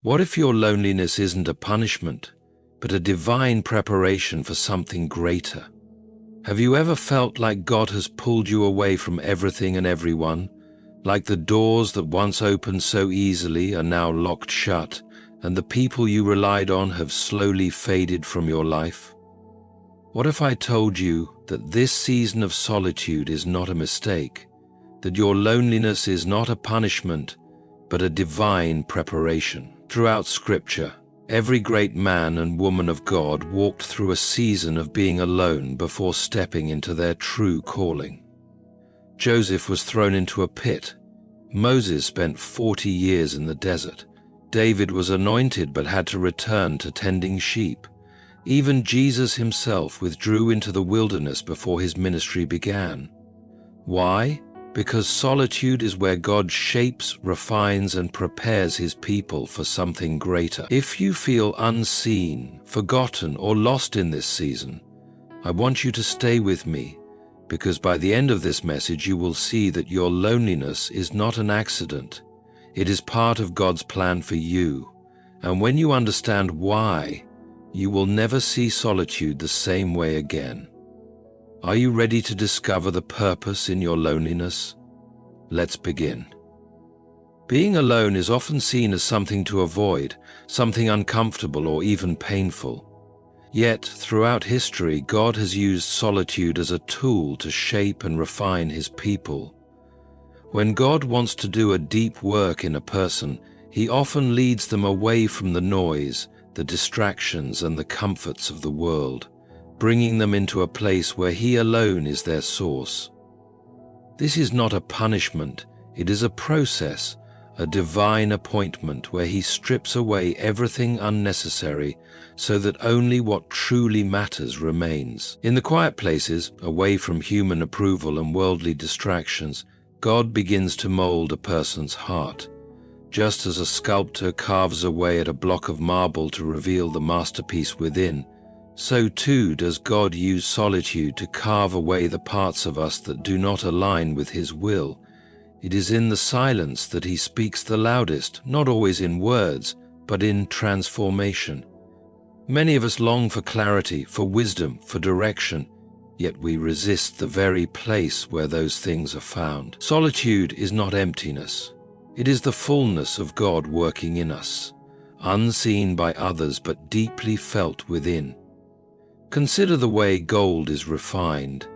What if your loneliness isn't a punishment, but a divine preparation for something greater? Have you ever felt like God has pulled you away from everything and everyone, like the doors that once opened so easily are now locked shut, and the people you relied on have slowly faded from your life? What if I told you that this season of solitude is not a mistake, that your loneliness is not a punishment, but a divine preparation? Throughout Scripture, every great man and woman of God walked through a season of being alone before stepping into their true calling. Joseph was thrown into a pit. Moses spent 40 years in the desert. David was anointed but had to return to tending sheep. Even Jesus himself withdrew into the wilderness before his ministry began. Why? Because solitude is where God shapes, refines, and prepares his people for something greater. If you feel unseen, forgotten, or lost in this season, I want you to stay with me, because by the end of this message you will see that your loneliness is not an accident. It is part of God's plan for you, and when you understand why, you will never see solitude the same way again. Are you ready to discover the purpose in your loneliness? Let's begin. Being alone is often seen as something to avoid, something uncomfortable or even painful. Yet, throughout history, God has used solitude as a tool to shape and refine his people. When God wants to do a deep work in a person, he often leads them away from the noise, the distractions, and the comforts of the world, bringing them into a place where he alone is their source. This is not a punishment, it is a process, a divine appointment where he strips away everything unnecessary so that only what truly matters remains. In the quiet places, away from human approval and worldly distractions, God begins to mold a person's heart. Just as a sculptor carves away at a block of marble to reveal the masterpiece within, so too does God use solitude to carve away the parts of us that do not align with his will. It is in the silence that he speaks the loudest, not always in words, but in transformation. Many of us long for clarity, for wisdom, for direction, yet we resist the very place where those things are found. Solitude is not emptiness. It is the fullness of God working in us, unseen by others but deeply felt within. Consider the way gold is refined.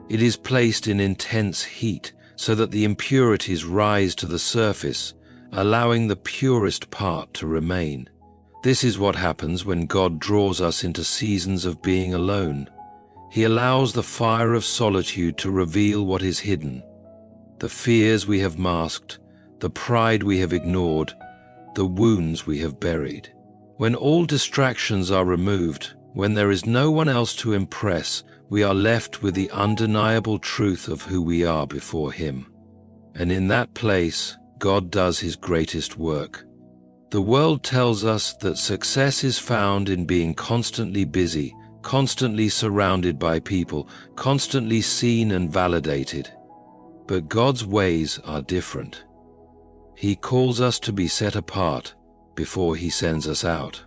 It is placed in intense heat so that the impurities rise to the surface, allowing the purest part to remain. This is what happens when God draws us into seasons of being alone. He allows the fire of solitude to reveal what is hidden, the fears we have masked, the pride we have ignored, the wounds we have buried. When all distractions are removed, when there is no one else to impress, we are left with the undeniable truth of who we are before him. And in that place, God does his greatest work. The world tells us that success is found in being constantly busy, constantly surrounded by people, constantly seen and validated. But God's ways are different. He calls us to be set apart before he sends us out.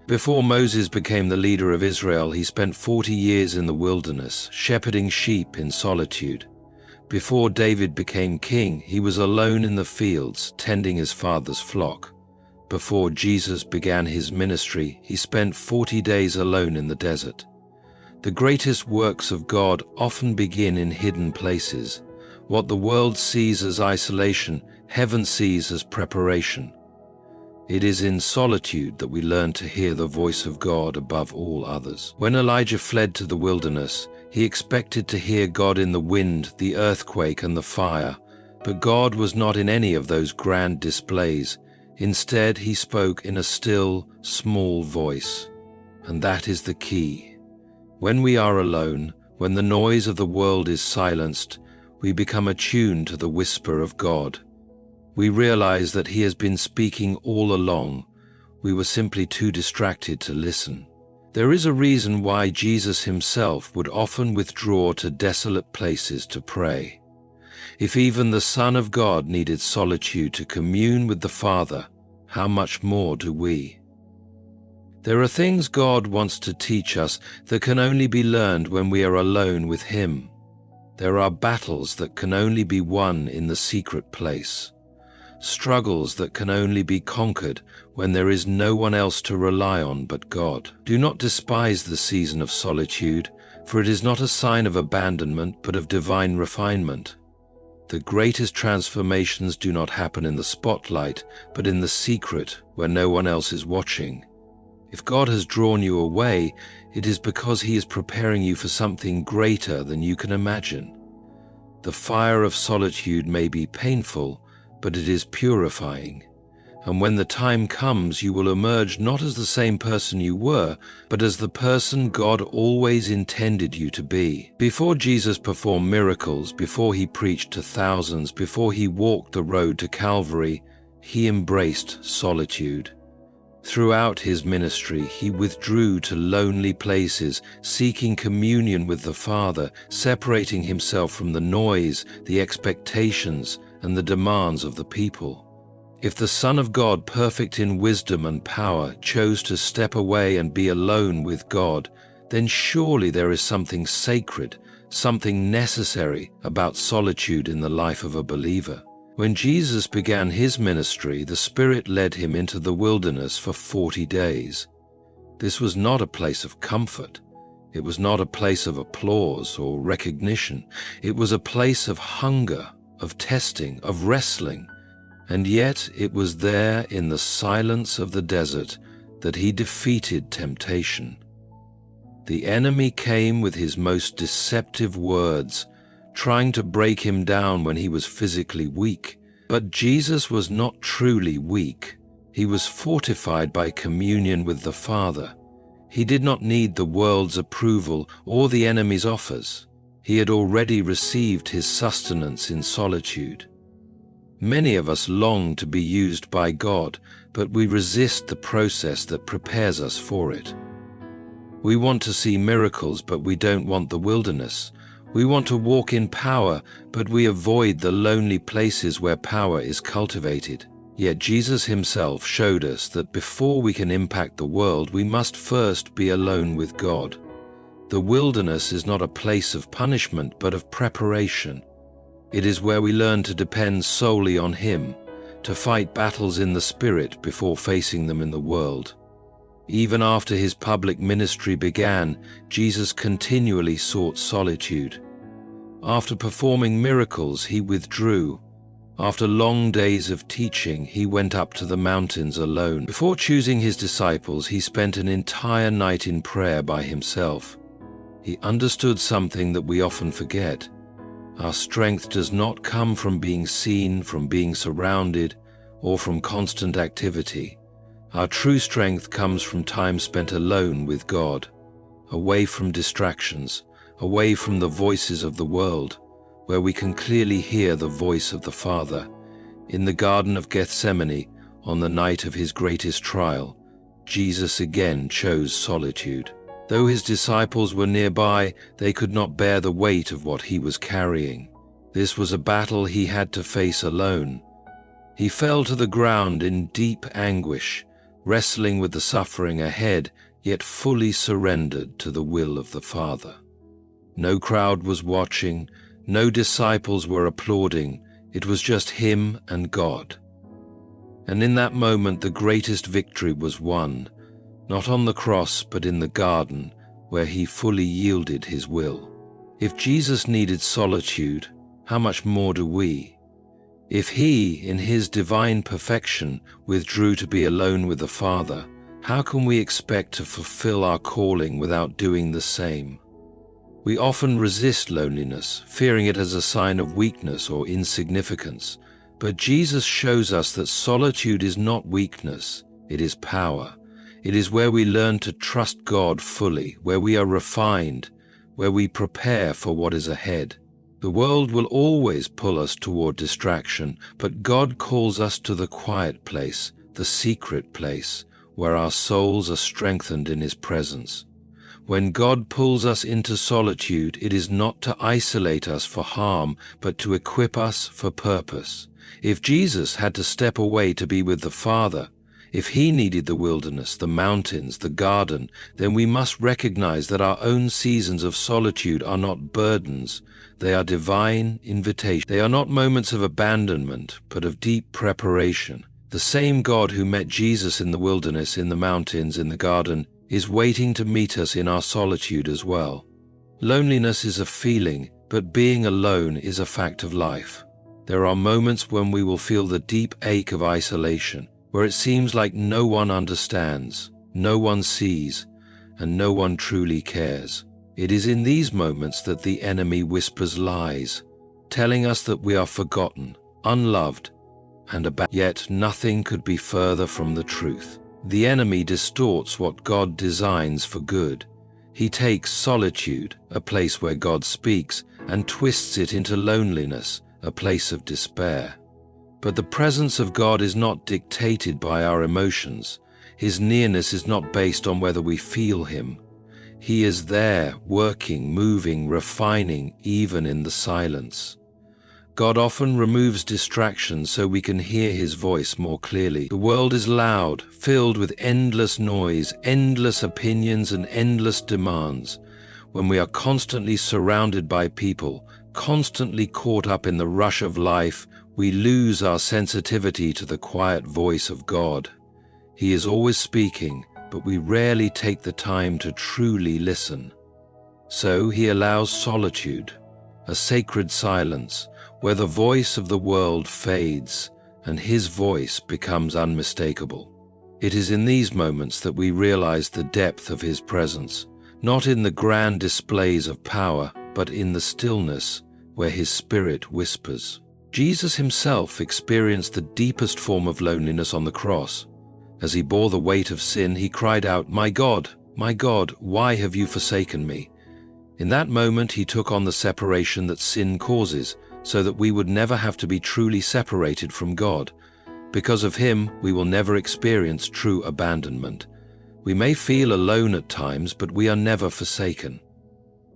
Before Moses became the leader of Israel, he spent 40 years in the wilderness, shepherding sheep in solitude. Before David became king, he was alone in the fields, tending his father's flock. Before Jesus began his ministry, he spent 40 days alone in the desert. The greatest works of God often begin in hidden places. What the world sees as isolation, heaven sees as preparation. It is in solitude that we learn to hear the voice of God above all others. When Elijah fled to the wilderness, he expected to hear God in the wind, the earthquake, and the fire, but God was not in any of those grand displays. Instead, he spoke in a still, small voice. And that is the key. When we are alone, when the noise of the world is silenced, we become attuned to the whisper of God. We realize that he has been speaking all along. We were simply too distracted to listen. There is a reason why Jesus himself would often withdraw to desolate places to pray. If even the Son of God needed solitude to commune with the Father, how much more do we? There are things God wants to teach us that can only be learned when we are alone with Him. There are battles that can only be won in the secret place. Struggles that can only be conquered when there is no one else to rely on but God. Do not despise the season of solitude, for it is not a sign of abandonment but of divine refinement. The greatest transformations do not happen in the spotlight, but in the secret where no one else is watching. If God has drawn you away, it is because He is preparing you for something greater than you can imagine. The fire of solitude may be painful, but it is purifying. And when the time comes, you will emerge not as the same person you were, but as the person God always intended you to be. Before Jesus performed miracles, before He preached to thousands, before He walked the road to Calvary, He embraced solitude. Throughout His ministry, He withdrew to lonely places, seeking communion with the Father, separating Himself from the noise, the expectations, and the demands of the people. If the Son of God, perfect in wisdom and power, chose to step away and be alone with God, then surely there is something sacred, something necessary about solitude in the life of a believer. When Jesus began His ministry, the Spirit led Him into the wilderness for 40 days. This was not a place of comfort. It was not a place of applause or recognition. It was a place of hunger, of testing, of wrestling. And yet it was there in the silence of the desert that He defeated temptation. The enemy came with his most deceptive words, trying to break Him down when He was physically weak. But Jesus was not truly weak. He was fortified by communion with the Father. He did not need the world's approval or the enemy's offers. He had already received His sustenance in solitude. Many of us long to be used by God, but we resist the process that prepares us for it. We want to see miracles, but we don't want the wilderness. We want to walk in power, but we avoid the lonely places where power is cultivated. Yet Jesus Himself showed us that before we can impact the world, we must first be alone with God. The wilderness is not a place of punishment, but of preparation. It is where we learn to depend solely on Him, to fight battles in the Spirit before facing them in the world. Even after His public ministry began, Jesus continually sought solitude. After performing miracles, He withdrew. After long days of teaching, He went up to the mountains alone. Before choosing His disciples, He spent an entire night in prayer by Himself. He understood something that we often forget. Our strength does not come from being seen, from being surrounded, or from constant activity. Our true strength comes from time spent alone with God, away from distractions, away from the voices of the world, where we can clearly hear the voice of the Father. In the Garden of Gethsemane, on the night of His greatest trial, Jesus again chose solitude. Though His disciples were nearby, they could not bear the weight of what He was carrying. This was a battle He had to face alone. He fell to the ground in deep anguish, wrestling with the suffering ahead, yet fully surrendered to the will of the Father. No crowd was watching, no disciples were applauding. It was just Him and God. And in that moment the greatest victory was won, not on the cross but in the garden, where He fully yielded His will. If Jesus needed solitude, how much more do we? If He, in His divine perfection, withdrew to be alone with the Father, how can we expect to fulfill our calling without doing the same? We often resist loneliness, fearing it as a sign of weakness or insignificance. But Jesus shows us that solitude is not weakness, it is power. It is where we learn to trust God fully, where we are refined, where we prepare for what is ahead. The world will always pull us toward distraction, but God calls us to the quiet place, the secret place, where our souls are strengthened in His presence. When God pulls us into solitude, it is not to isolate us for harm, but to equip us for purpose. If Jesus had to step away to be with the Father, If he needed the wilderness, the mountains, the garden, then we must recognize that our own seasons of solitude are not burdens. They are divine invitations. They are not moments of abandonment, but of deep preparation. The same God who met Jesus in the wilderness, in the mountains, in the garden, is waiting to meet us in our solitude as well. Loneliness is a feeling, but being alone is a fact of life. There are moments when we will feel the deep ache of isolation, where it seems like no one understands, no one sees, and no one truly cares. It is in these moments that the enemy whispers lies, telling us that we are forgotten, unloved, and abandoned. Yet nothing could be further from the truth. The enemy distorts what God designs for good. He takes solitude, a place where God speaks, and twists it into loneliness, a place of despair. But the presence of God is not dictated by our emotions. His nearness is not based on whether we feel Him. He is there, working, moving, refining, even in the silence. God often removes distractions so we can hear His voice more clearly. The world is loud, filled with endless noise, endless opinions, and endless demands. When we are constantly surrounded by people, constantly caught up in the rush of life, we lose our sensitivity to the quiet voice of God. He is always speaking, but we rarely take the time to truly listen. So He allows solitude, a sacred silence, where the voice of the world fades and His voice becomes unmistakable. It is in these moments that we realize the depth of His presence, not in the grand displays of power, but in the stillness where His Spirit whispers. Jesus Himself experienced the deepest form of loneliness on the cross. As He bore the weight of sin, He cried out, my God, why have you forsaken me?" In that moment, He took on the separation that sin causes, so that we would never have to be truly separated from God. Because of Him, we will never experience true abandonment. We may feel alone at times, but we are never forsaken.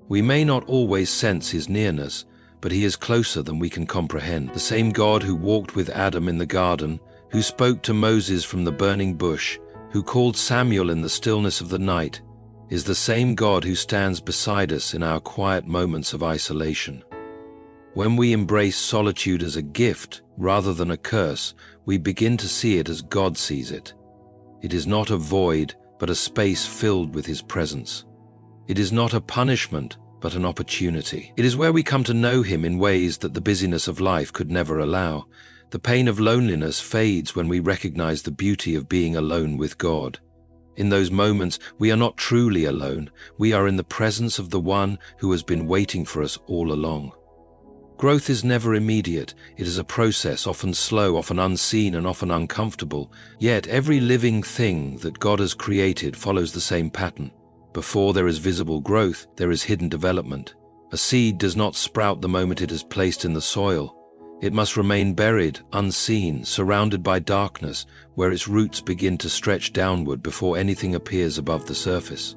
We may not always sense His nearness, but He is closer than we can comprehend. The same God who walked with Adam in the garden, who spoke to Moses from the burning bush, who called Samuel in the stillness of the night, is the same God who stands beside us in our quiet moments of isolation. When we embrace solitude as a gift rather than a curse, we begin to see it as God sees it. It is not a void, but a space filled with His presence. It is not a punishment, but an opportunity. It is where we come to know Him in ways that the busyness of life could never allow. The pain of loneliness fades when we recognize the beauty of being alone with God. In those moments, we are not truly alone. We are in the presence of the One who has been waiting for us all along. Growth is never immediate. It is a process, often slow, often unseen, and often uncomfortable. Yet every living thing that God has created follows the same pattern. Before there is visible growth, there is hidden development. A seed does not sprout the moment it is placed in the soil. It must remain buried, unseen, surrounded by darkness, where its roots begin to stretch downward before anything appears above the surface.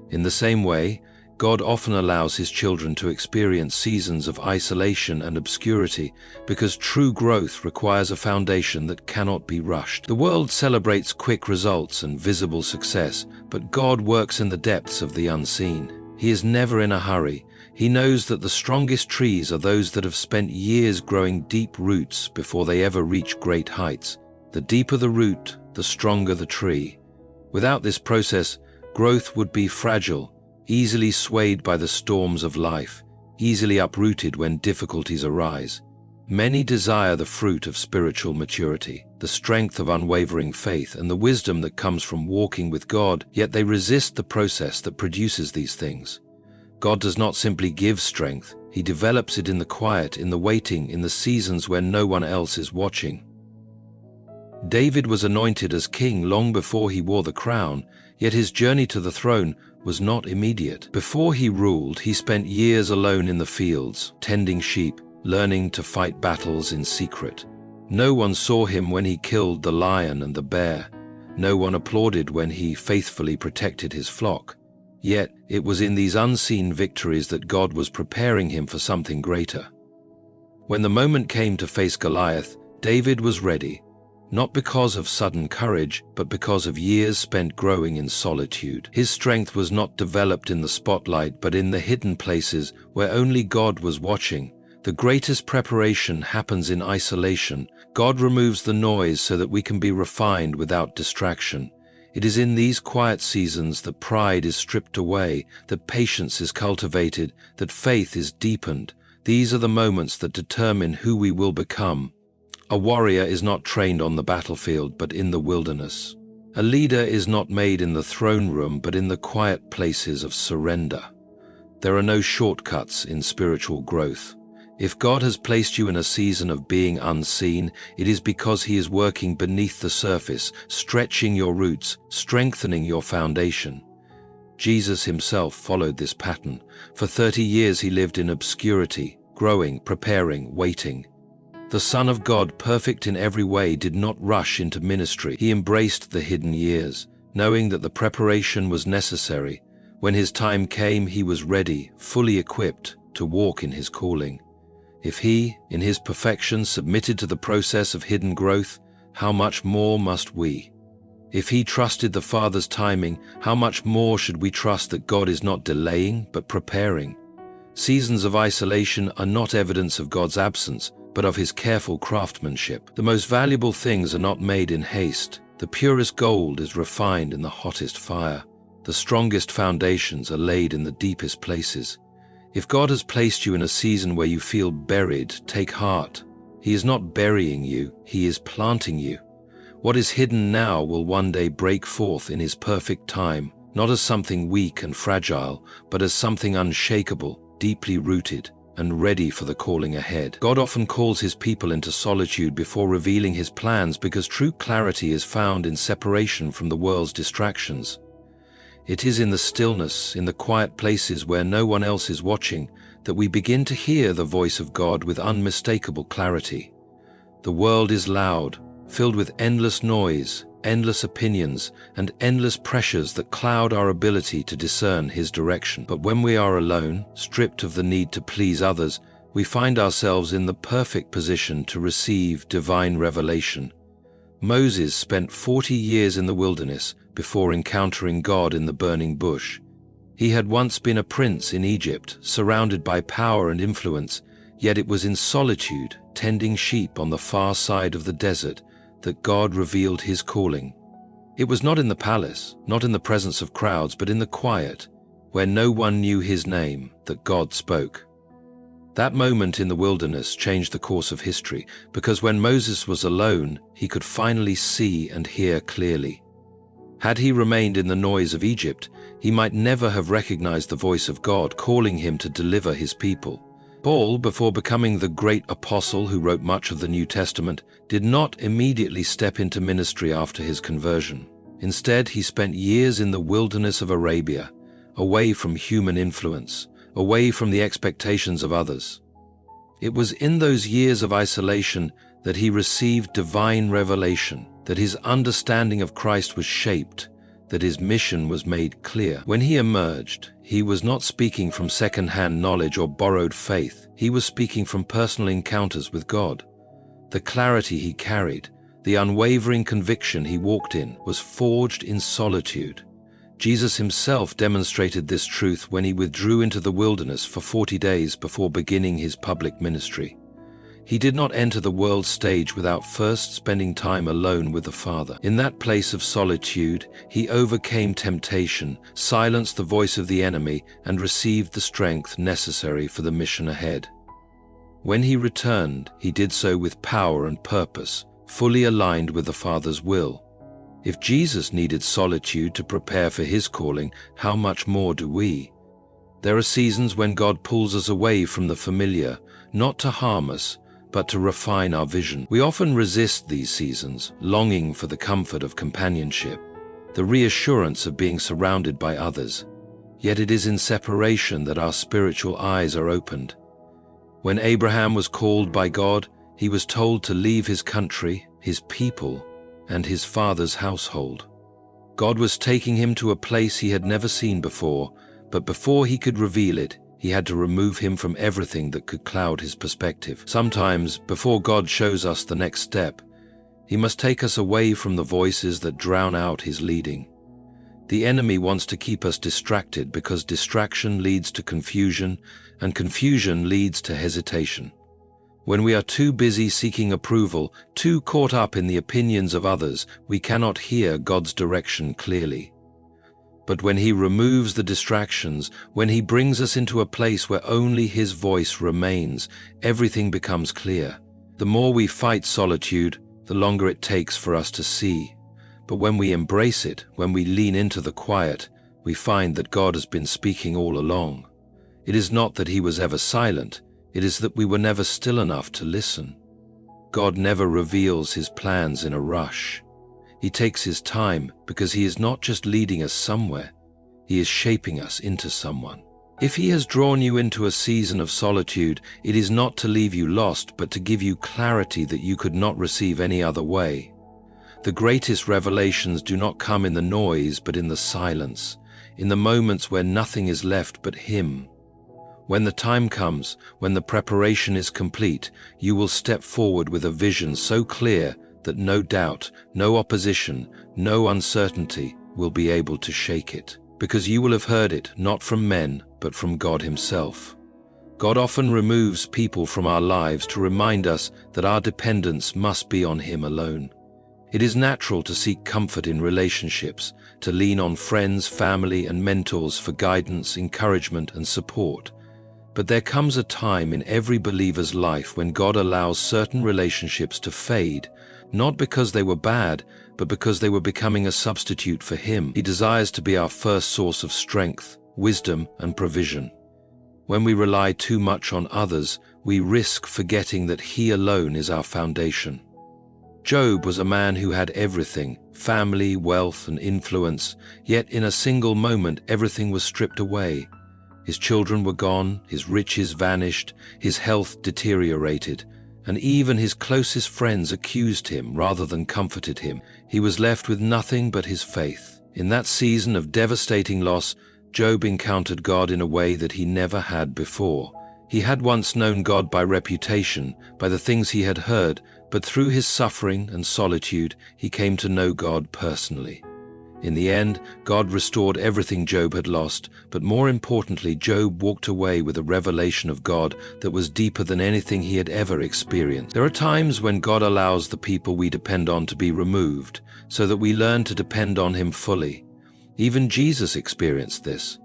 In the same way, God often allows His children to experience seasons of isolation and obscurity, because true growth requires a foundation that cannot be rushed. The world celebrates quick results and visible success, but God works in the depths of the unseen. He is never in a hurry. He knows that the strongest trees are those that have spent years growing deep roots before they ever reach great heights. The deeper the root, the stronger the tree. Without this process, growth would be fragile, easily swayed by the storms of life, easily uprooted when difficulties arise. Many desire the fruit of spiritual maturity, the strength of unwavering faith, and the wisdom that comes from walking with God, yet they resist the process that produces these things. God does not simply give strength, He develops it in the quiet, in the waiting, in the seasons when no one else is watching. David was anointed as king long before he wore the crown, yet his journey to the throne was not immediate. Before he ruled, he spent years alone in the fields, tending sheep, learning to fight battles in secret. No one saw him when he killed the lion and the bear. No one applauded when he faithfully protected his flock. Yet it was in these unseen victories that God was preparing him for something greater. When the moment came to face Goliath, David was ready. not because of sudden courage, but because of years spent growing in solitude. His strength was not developed in the spotlight, but in the hidden places where only God was watching. The greatest preparation happens in isolation. God removes the noise so that we can be refined without distraction. It is in these quiet seasons that pride is stripped away, that patience is cultivated, that faith is deepened. These are the moments that determine who we will become. A warrior is not trained on the battlefield, but in the wilderness. A leader is not made in the throne room, but in the quiet places of surrender. There are no shortcuts in spiritual growth. If God has placed you in a season of being unseen, it is because He is working beneath the surface, stretching your roots, strengthening your foundation. Jesus Himself followed this pattern. For 30 years He lived in obscurity, growing, preparing, waiting. The Son of God, perfect in every way, did not rush into ministry. He embraced the hidden years, knowing that the preparation was necessary. When His time came, He was ready, fully equipped to walk in His calling. If He, in His perfection, submitted to the process of hidden growth, how much more must we? If He trusted the Father's timing, how much more should we trust that God is not delaying, but preparing? Seasons of isolation are not evidence of God's absence, but of His careful craftsmanship. The most valuable things are not made in haste. The purest gold is refined in the hottest fire. The strongest foundations are laid in the deepest places. If God has placed you in a season where you feel buried, take heart. He is not burying you, He is planting you. What is hidden now will one day break forth in His perfect time, not as something weak and fragile, but as something unshakable, deeply rooted, and ready for the calling ahead. God often calls His people into solitude before revealing His plans, because true clarity is found in separation from the world's distractions. It is in the stillness, in the quiet places where no one else is watching, that we begin to hear the voice of God with unmistakable clarity. The world is loud, filled with endless noise, endless opinions, and endless pressures that cloud our ability to discern His direction. But when we are alone, stripped of the need to please others, we find ourselves in the perfect position to receive divine revelation. Moses spent 40 years in the wilderness before encountering God in the burning bush. He had once been a prince in Egypt, surrounded by power and influence, yet it was in solitude, tending sheep on the far side of the desert, that God revealed His calling. It was not in the palace, not in the presence of crowds, but in the quiet, where no one knew His name, that God spoke. That moment in the wilderness changed the course of history, because when Moses was alone, he could finally see and hear clearly. Had he remained in the noise of Egypt, he might never have recognized the voice of God calling him to deliver His people. Paul, before becoming the great apostle who wrote much of the New Testament, did not immediately step into ministry after his conversion. Instead, he spent years in the wilderness of Arabia, away from human influence, away from the expectations of others. It was in those years of isolation that he received divine revelation, that his understanding of Christ was shaped, that his mission was made clear. When he emerged, he was not speaking from second-hand knowledge or borrowed faith. He was speaking from personal encounters with God. The clarity he carried, the unwavering conviction he walked in, was forged in solitude. Jesus Himself demonstrated this truth when He withdrew into the wilderness for 40 days before beginning His public ministry. He did not enter the world stage without first spending time alone with the Father. In that place of solitude, He overcame temptation, silenced the voice of the enemy, and received the strength necessary for the mission ahead. When He returned, He did so with power and purpose, fully aligned with the Father's will. If Jesus needed solitude to prepare for His calling, how much more do we? There are seasons when God pulls us away from the familiar, not to harm us, but to refine our vision. We often resist these seasons, longing for the comfort of companionship, the reassurance of being surrounded by others. Yet it is in separation that our spiritual eyes are opened. When Abraham was called by God, he was told to leave his country, his people, and his father's household. God was taking him to a place he had never seen before, but before he could reveal it, he had to remove him from everything that could cloud his perspective. Sometimes, before God shows us the next step, He must take us away from the voices that drown out his leading. The enemy wants to keep us distracted because distraction leads to confusion, and confusion leads to hesitation. When we are too busy seeking approval, too caught up in the opinions of others, we cannot hear God's direction clearly. But when he removes the distractions, when he brings us into a place where only his voice remains, everything becomes clear. The more we fight solitude, the longer it takes for us to see. But when we embrace it, when we lean into the quiet, we find that God has been speaking all along. It is not that he was ever silent, it is that we were never still enough to listen. God never reveals his plans in a rush. He takes his time because he is not just leading us somewhere, he is shaping us into someone. If he has drawn you into a season of solitude, it is not to leave you lost, but to give you clarity that you could not receive any other way. The greatest revelations do not come in the noise, but in the silence, in the moments where nothing is left but him. When the time comes, when the preparation is complete, you will step forward with a vision so clear that no doubt, no opposition, no uncertainty will be able to shake it. Because you will have heard it not from men, but from God himself. God often removes people from our lives to remind us that our dependence must be on him alone. It is natural to seek comfort in relationships, to lean on friends, family, and mentors for guidance, encouragement, and support. But there comes a time in every believer's life when God allows certain relationships to fade, not because they were bad, but because they were becoming a substitute for him. He desires to be our first source of strength, wisdom, and provision. When we rely too much on others, we risk forgetting that he alone is our foundation. Job was a man who had everything, family, wealth, and influence, yet in a single moment everything was stripped away. His children were gone, his riches vanished, his health deteriorated, and even his closest friends accused him rather than comforted him. He was left with nothing but his faith. In that season of devastating loss, Job encountered God in a way that he never had before. He had once known God by reputation, by the things he had heard, but through his suffering and solitude, he came to know God personally. In the end, God restored everything Job had lost, but more importantly, Job walked away with a revelation of God that was deeper than anything he had ever experienced. There are times when God allows the people we depend on to be removed, so that we learn to depend on him fully. Even Jesus experienced this.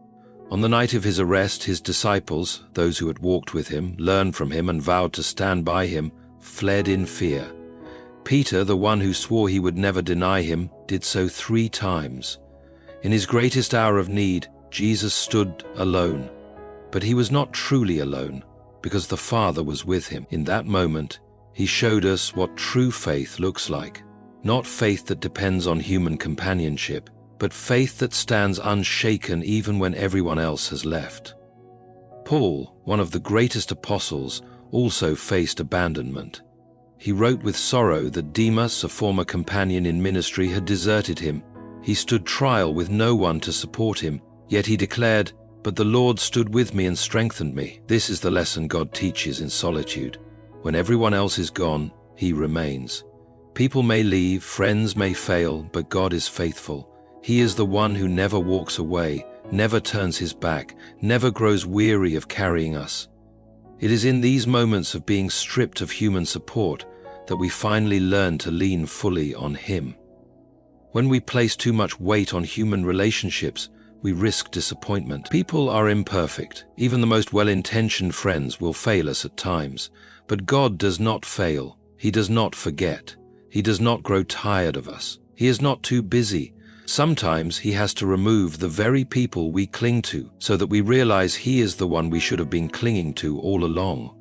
On the night of his arrest, his disciples, those who had walked with him, learned from him, and vowed to stand by him, fled in fear. Peter, the one who swore he would never deny him, did so 3 times. In his greatest hour of need, Jesus stood alone. But he was not truly alone, because the Father was with him. In that moment, he showed us what true faith looks like. Not faith that depends on human companionship, but faith that stands unshaken even when everyone else has left. Paul, one of the greatest apostles, also faced abandonment. He wrote with sorrow that Demas, a former companion in ministry, had deserted him. He stood trial with no one to support him, yet he declared, "But the Lord stood with me and strengthened me." This is the lesson God teaches in solitude. When everyone else is gone, he remains. People may leave, friends may fail, but God is faithful. He is the one who never walks away, never turns his back, never grows weary of carrying us. It is in these moments of being stripped of human support that we finally learn to lean fully on him. When we place too much weight on human relationships, we risk disappointment. People are imperfect. Even the most well-intentioned friends will fail us at times. But God does not fail. He does not forget. He does not grow tired of us. He is not too busy. Sometimes he has to remove the very people we cling to so that we realize he is the one we should have been clinging to all along.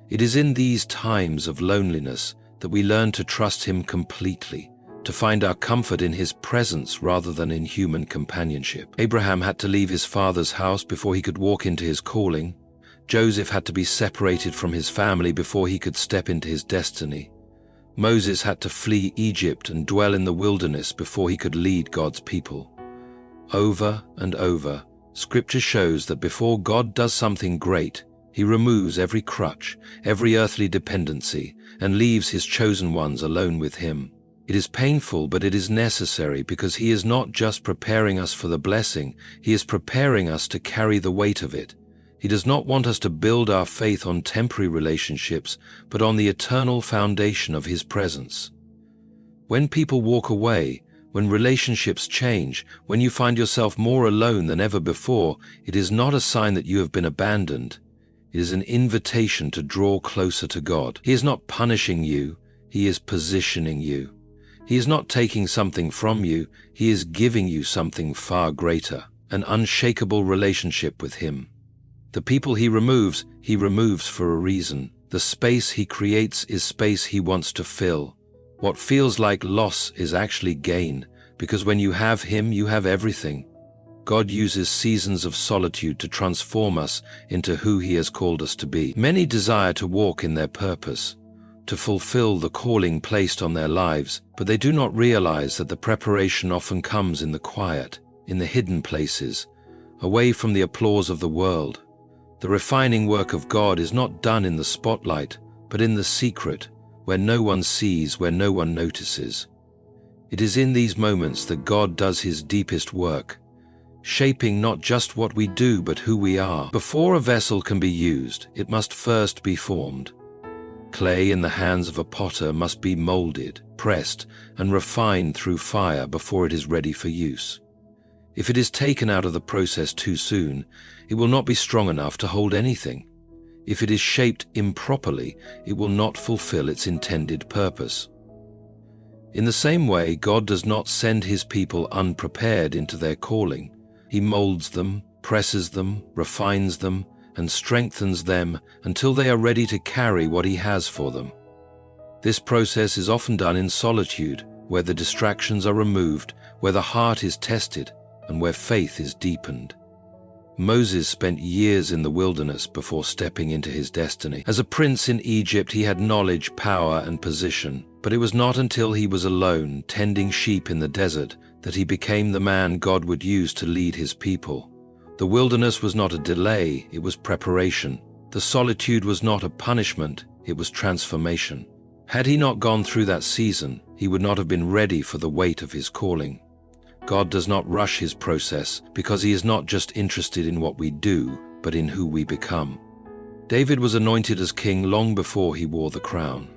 It is in these times of loneliness that we learn to trust him completely, to find our comfort in his presence rather than in human companionship. Abraham had to leave his father's house before he could walk into his calling. Joseph had to be separated from his family before he could step into his destiny. Moses had to flee Egypt and dwell in the wilderness before he could lead God's people. Over and over, Scripture shows that before God does something great, he removes every crutch, every earthly dependency, and leaves his chosen ones alone with him. It is painful, but it is necessary because He is not just preparing us for the blessing, He is preparing us to carry the weight of it. He does not want us to build our faith on temporary relationships, but on the eternal foundation of His presence. When people walk away, when relationships change, when you find yourself more alone than ever before, it is not a sign that you have been abandoned. It is an invitation to draw closer to God. He is not punishing you, He is positioning you. He is not taking something from you, He is giving you something far greater, an unshakable relationship with Him. The people He removes for a reason. The space He creates is space He wants to fill. What feels like loss is actually gain, because when you have Him, you have everything. God uses seasons of solitude to transform us into who He has called us to be. Many desire to walk in their purpose, to fulfill the calling placed on their lives, but they do not realize that the preparation often comes in the quiet, in the hidden places, away from the applause of the world. The refining work of God is not done in the spotlight, but in the secret, where no one sees, where no one notices. It is in these moments that God does His deepest work, shaping not just what we do, but who we are. Before a vessel can be used, it must first be formed. Clay in the hands of a potter must be molded, pressed, and refined through fire before it is ready for use. If it is taken out of the process too soon, it will not be strong enough to hold anything. If it is shaped improperly, it will not fulfill its intended purpose. In the same way, God does not send His people unprepared into their calling. He molds them, presses them, refines them, and strengthens them until they are ready to carry what He has for them. This process is often done in solitude, where the distractions are removed, where the heart is tested, and where faith is deepened. Moses spent years in the wilderness before stepping into his destiny. As a prince in Egypt, he had knowledge, power, and position, but it was not until he was alone, tending sheep in the desert, that he became the man God would use to lead His people. The wilderness was not a delay, it was preparation. The solitude was not a punishment, it was transformation. Had he not gone through that season, he would not have been ready for the weight of his calling. God does not rush His process because He is not just interested in what we do, but in who we become. David was anointed as king long before he wore the crown.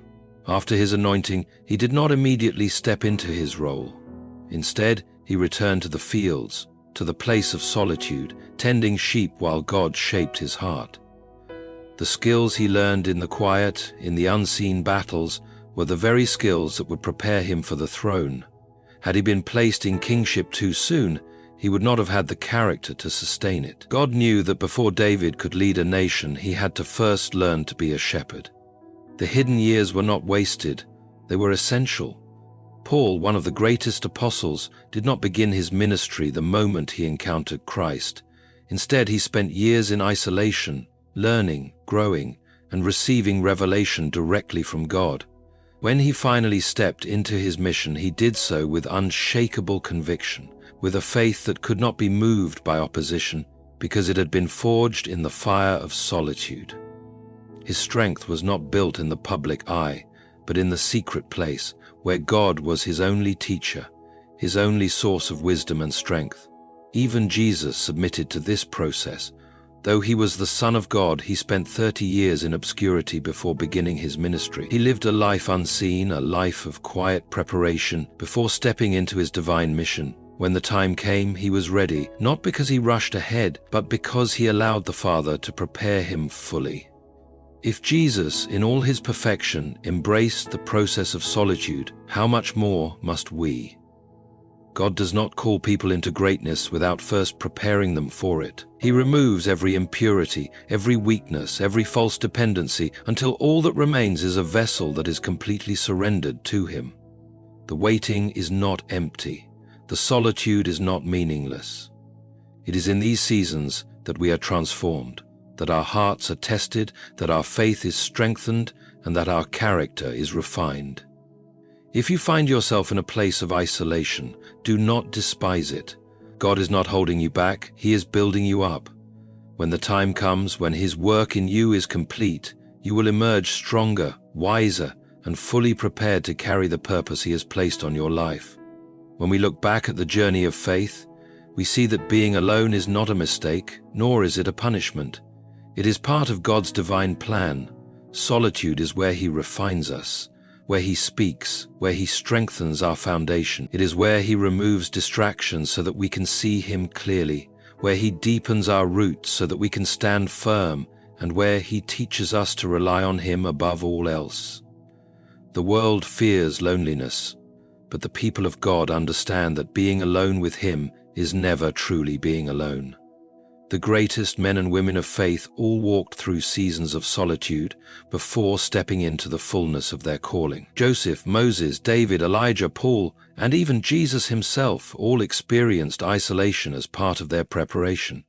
After his anointing, he did not immediately step into his role. Instead, he returned to the fields, to the place of solitude, tending sheep while God shaped his heart. The skills he learned in the quiet, in the unseen battles, were the very skills that would prepare him for the throne. Had he been placed in kingship too soon, he would not have had the character to sustain it. God knew that before David could lead a nation, he had to first learn to be a shepherd. The hidden years were not wasted, they were essential. Paul, one of the greatest apostles, did not begin his ministry the moment he encountered Christ. Instead, he spent years in isolation, learning, growing, and receiving revelation directly from God. When he finally stepped into his mission, he did so with unshakable conviction, with a faith that could not be moved by opposition, because it had been forged in the fire of solitude. His strength was not built in the public eye, but in the secret place, where God was his only teacher, his only source of wisdom and strength. Even Jesus submitted to this process. Though he was the Son of God, he spent 30 years in obscurity before beginning his ministry. He lived a life unseen, a life of quiet preparation, before stepping into his divine mission. When the time came, he was ready, not because he rushed ahead, but because he allowed the Father to prepare him fully. If Jesus, in all his perfection, embraced the process of solitude, how much more must we? God does not call people into greatness without first preparing them for it. He removes every impurity, every weakness, every false dependency, until all that remains is a vessel that is completely surrendered to Him. The waiting is not empty. The solitude is not meaningless. It is in these seasons that we are transformed, that our hearts are tested, that our faith is strengthened, and that our character is refined. If you find yourself in a place of isolation, do not despise it. God is not holding you back, He is building you up. When the time comes, when His work in you is complete, you will emerge stronger, wiser, and fully prepared to carry the purpose He has placed on your life. When we look back at the journey of faith, we see that being alone is not a mistake, nor is it a punishment. It is part of God's divine plan. Solitude is where He refines us, where He speaks, where He strengthens our foundation. It is where He removes distractions so that we can see Him clearly, where He deepens our roots so that we can stand firm, and where He teaches us to rely on Him above all else. The world fears loneliness, but the people of God understand that being alone with Him is never truly being alone. The greatest men and women of faith all walked through seasons of solitude before stepping into the fullness of their calling. Joseph, Moses, David, Elijah, Paul, and even Jesus Himself all experienced isolation as part of their preparation.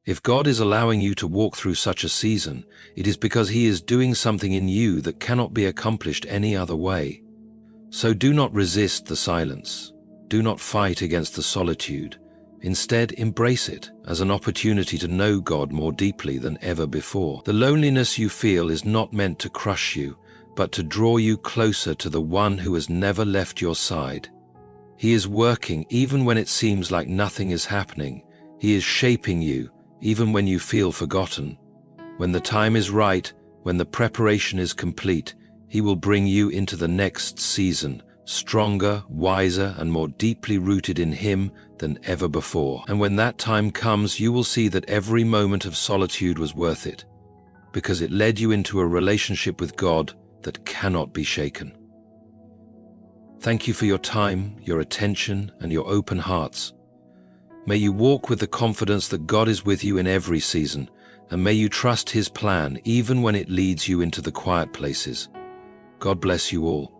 If God is allowing you to walk through such a season, it is because He is doing something in you that cannot be accomplished any other way. So do not resist the silence. Do not fight against the solitude. Instead, embrace it as an opportunity to know God more deeply than ever before. The loneliness you feel is not meant to crush you, but to draw you closer to the One who has never left your side. He is working even when it seems like nothing is happening. He is shaping you even when you feel forgotten. When the time is right, when the preparation is complete, He will bring you into the next season, stronger, wiser, and more deeply rooted in Him than ever before. And when that time comes, you will see that every moment of solitude was worth it, because it led you into a relationship with God that cannot be shaken. Thank you for your time, your attention, and your open hearts. May you walk with the confidence that God is with you in every season, and may you trust His plan even when it leads you into the quiet places. God bless you all.